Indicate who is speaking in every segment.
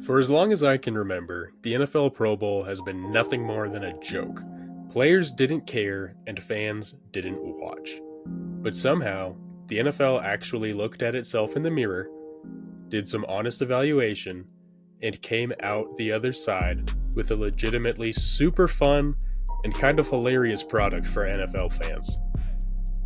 Speaker 1: For as long as I can remember, the NFL Pro Bowl has been nothing more than a joke. Players didn't care and fans didn't watch. But somehow, the NFL actually looked at itself in the mirror, did some honest evaluation, and came out the other side with a legitimately super fun and kind of hilarious product for NFL fans.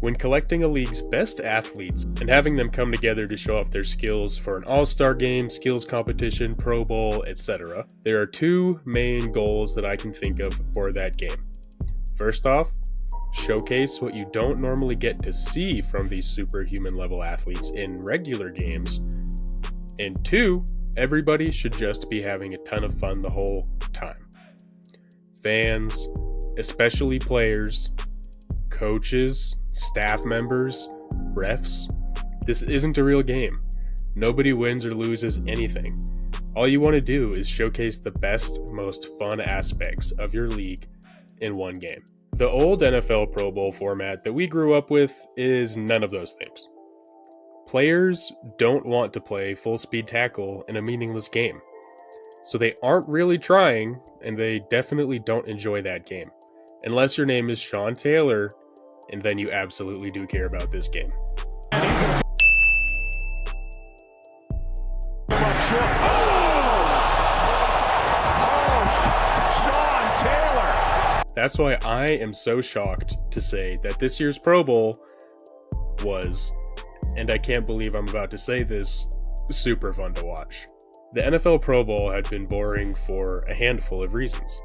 Speaker 1: When collecting a league's best athletes and having them come together to show off their skills for an all-star game, skills competition, Pro Bowl, etc., there are two main goals that I can think of for that game. First off, showcase what you don't normally get to see from these superhuman level athletes in regular games. And two, everybody should just be having a ton of fun the whole time. Fans, especially players, coaches, staff members, refs. This isn't a real game. Nobody wins or loses anything. All you want to do is showcase the best, most fun aspects of your league in one game. The old NFL Pro Bowl format that we grew up with is none of those things. Players don't want to play full speed tackle in a meaningless game. So they aren't really trying, and they definitely don't enjoy that game. Unless your name is Sean Taylor, and then you absolutely do care about this game.
Speaker 2: Sean Taylor!
Speaker 1: That's why I am so shocked to say that this year's Pro Bowl was, and I can't believe I'm about to say this, super fun to watch. The NFL Pro Bowl had been boring for a handful of reasons.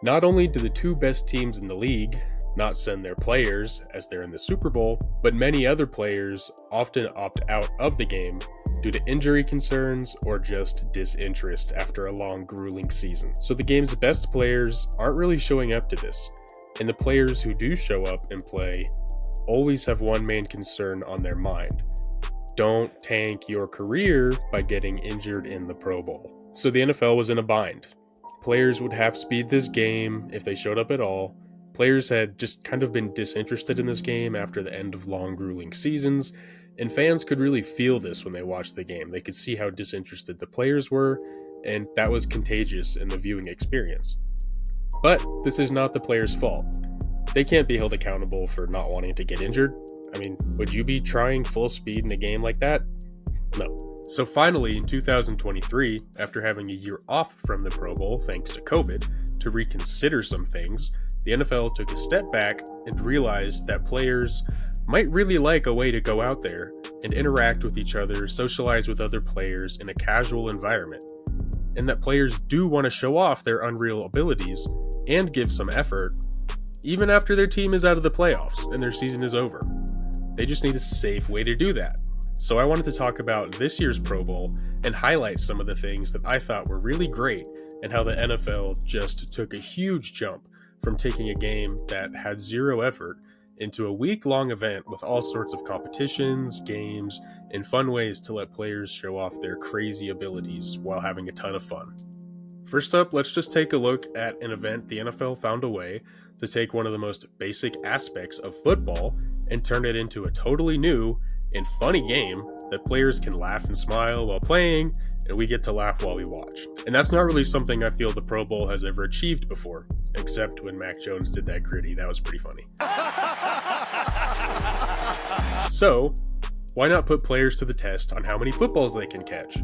Speaker 1: Not only do the two best teams in the league not send their players as they're in the Super Bowl, but many other players often opt out of the game due to injury concerns or just disinterest after a long, grueling season. So the game's best players aren't really showing up to this, and the players who do show up and play always have one main concern on their mind. Don't tank your career by getting injured in the Pro Bowl. So the NFL was in a bind. Players would half speed this game if they showed up at all. Players had just kind of been disinterested in this game after the end of long, grueling seasons, and fans could really feel this when they watched the game. They could see how disinterested the players were, and that was contagious in the viewing experience. But this is not the players' fault. They can't be held accountable for not wanting to get injured. I mean, would you be trying full speed in a game like that? No. So finally, in 2023, after having a year off from the Pro Bowl thanks to COVID, to reconsider some things, the NFL took a step back and realized that players might really like a way to go out there and interact with each other, socialize with other players in a casual environment, and that players do want to show off their unreal abilities and give some effort, even after their team is out of the playoffs and their season is over. They just need a safe way to do that. So I wanted to talk about this year's Pro Bowl and highlight some of the things that I thought were really great and how the NFL just took a huge jump from taking a game that had zero effort into a week-long event with all sorts of competitions, games, and fun ways to let players show off their crazy abilities while having a ton of fun. First up, let's just take a look at an event the NFL found a way to take one of the most basic aspects of football and turn it into a totally new and funny game that players can laugh and smile while playing, and we get to laugh while we watch. And that's not really something I feel the Pro Bowl has ever achieved before, except when Mac Jones did that gritty. That was pretty funny. So, why not put players to the test on how many footballs they can catch?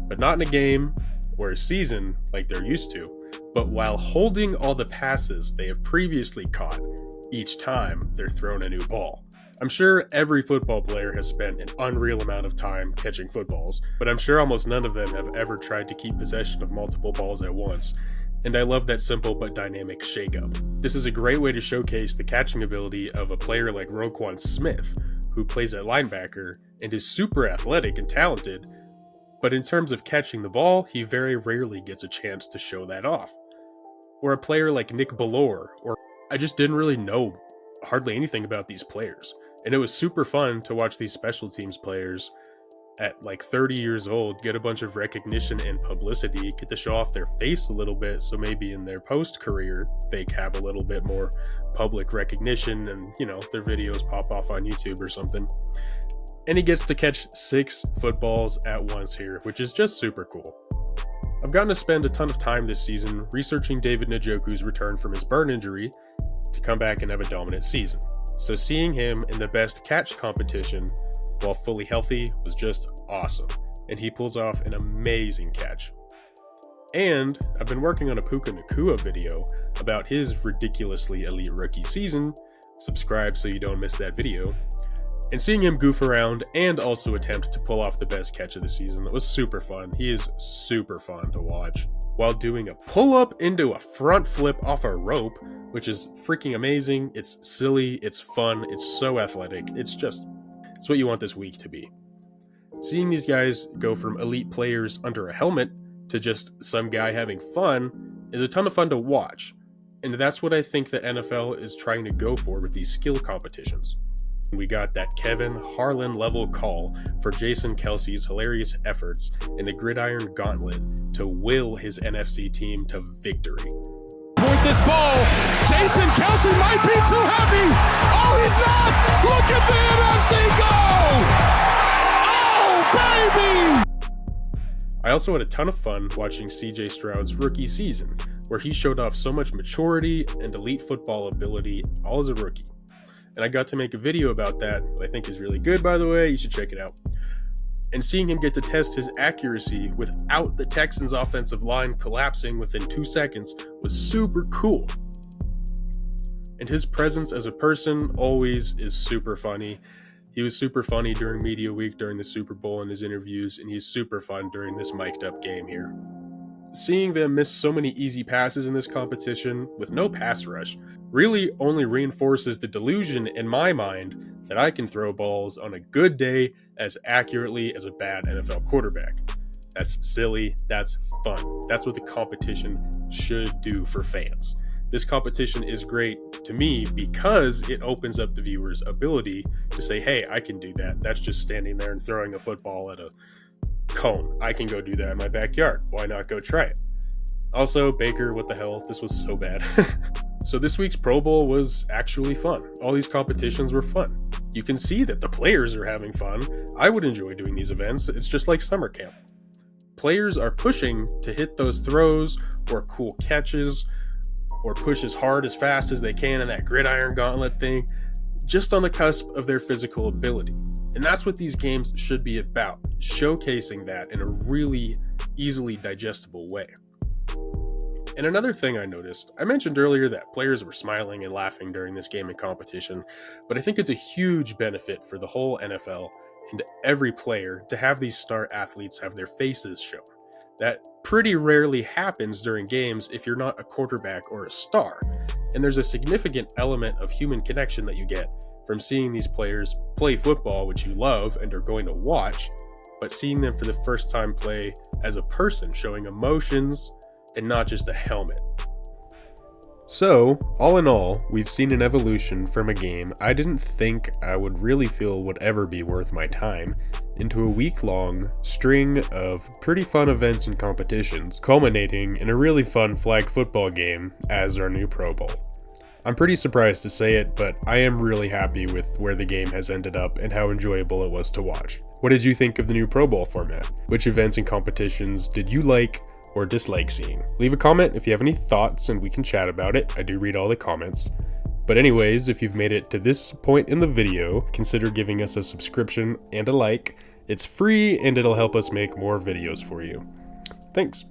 Speaker 1: But not in a game or a season like they're used to, but while holding all the passes they have previously caught each time they're thrown a new ball. I'm sure every football player has spent an unreal amount of time catching footballs, but I'm sure almost none of them have ever tried to keep possession of multiple balls at once, and I love that simple but dynamic shakeup. This is a great way to showcase the catching ability of a player like Roquan Smith, who plays at linebacker and is super athletic and talented, but in terms of catching the ball, he very rarely gets a chance to show that off. Or a player like Nick Bellore, or I just didn't really know hardly anything about these players. And it was super fun to watch these special teams players at like 30 years old get a bunch of recognition and publicity, get to show off their face a little bit, so maybe in their post-career they have a little bit more public recognition and, you know, their videos pop off on YouTube or something. And he gets to catch 6 footballs at once here, which is just super cool. I've gotten to spend a ton of time this season researching David Njoku's return from his burn injury to come back and have a dominant season. So seeing him in the best catch competition while fully healthy was just awesome, and he pulls off an amazing catch. And I've been working on a Puka Nacua video about his ridiculously elite rookie season. Subscribe so you don't miss that video. And seeing him goof around and also attempt to pull off the best catch of the season was super fun. He is super fun to watch. While doing a pull-up into a front flip off a rope, which is freaking amazing. It's silly, it's fun, it's so athletic. It's what you want this week to be. Seeing these guys go from elite players under a helmet to just some guy having fun is a ton of fun to watch. And that's what I think the NFL is trying to go for with these skill competitions. We got that Kevin Harlan level call for Jason Kelce's hilarious efforts in the gridiron gauntlet to will his NFC team to victory.
Speaker 2: With this ball, Jason Kelce might be too heavy. Oh, he's not! Look at the NFC go! Oh, baby!
Speaker 1: I also had a ton of fun watching CJ Stroud's rookie season, where he showed off so much maturity and elite football ability all as a rookie. And I got to make a video about that I think is really good, by the way. You should check it out. And seeing him get to test his accuracy without the Texans' offensive line collapsing within 2 seconds was super cool. And his presence as a person always is super funny. He was super funny during Media Week, during the Super Bowl in his interviews, and he's super fun during this mic'd up game here. Seeing them miss so many easy passes in this competition with no pass rush really only reinforces the delusion in my mind that I can throw balls on a good day as accurately as a bad NFL quarterback. That's silly, that's fun. That's what the competition should do for fans. This competition is great to me because it opens up the viewer's ability to say, hey, I can do that. That's just standing there and throwing a football at a cone. I can go do that in my backyard. Why not go try it? Also, Baker, what the hell? This was so bad. So this week's Pro Bowl was actually fun. All these competitions were fun. You can see that the players are having fun. I would enjoy doing these events. It's just like summer camp. Players are pushing to hit those throws or cool catches or push as hard as fast as they can in that gridiron gauntlet thing, just on the cusp of their physical ability. And that's what these games should be about, showcasing that in a really easily digestible way. And another thing I noticed, I mentioned earlier that players were smiling and laughing during this game and competition, but I think it's a huge benefit for the whole NFL and every player to have these star athletes have their faces shown. That pretty rarely happens during games if you're not a quarterback or a star, and there's a significant element of human connection that you get from seeing these players play football, which you love and are going to watch, but seeing them for the first time play as a person, showing emotions and not just a helmet. So, all in all, we've seen an evolution from a game I didn't think I would really feel would ever be worth my time into a week-long string of pretty fun events and competitions, culminating in a really fun flag football game as our new Pro Bowl. I'm pretty surprised to say it, but I am really happy with where the game has ended up and how enjoyable it was to watch. What did you think of the new Pro Bowl format? Which events and competitions did you like or dislike seeing? Leave a comment if you have any thoughts and we can chat about it. I do read all the comments. But anyways, if you've made it to this point in the video, consider giving us a subscription and a like. It's free and it'll help us make more videos for you. Thanks.